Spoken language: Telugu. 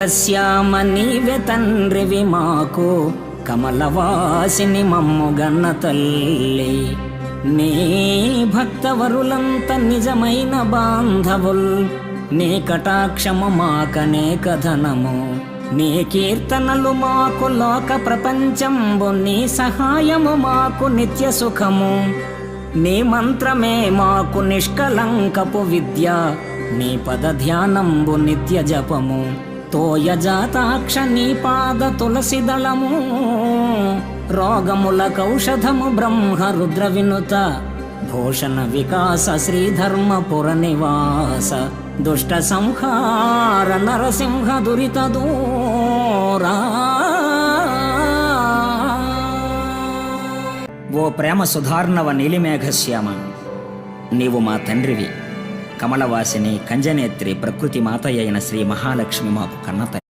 శ్యామ నీవే తండ్రివి మాకు, కమలవాసిని మమ్ముగన్న తల్లి. నీ భక్తవరులంత నిజమైన బాంధవుల్, నీ కటాక్షము మాకనే కథనము. నీ కీర్తనలు మాకు లోక ప్రపంచంబు, నీ సహాయము మాకు నిత్య సుఖము. నీ మంత్రమే మాకు నిష్కలంకపు విద్య, నీ పద ధ్యానంబు నిత్య జపము. తోయజాతాక్ష నీ పాద తులసి దళము, రోగముల కౌషధము బ్రహ్మ రుద్ర వినుత. భూషణ వికాస శ్రీధర్మపుర నివాస, దుష్ట సంహార నరసింహ దురిత దూరా. ఓ ప్రేమ సుధార్ణవ నీలిమేఘశ్యామ, నీవు మా తండ్రివి. కమలవాసిని కంజనేత్రి ప్రకృతి మాత అయిన శ్రీ మహాలక్ష్మి మాకు కన్నత.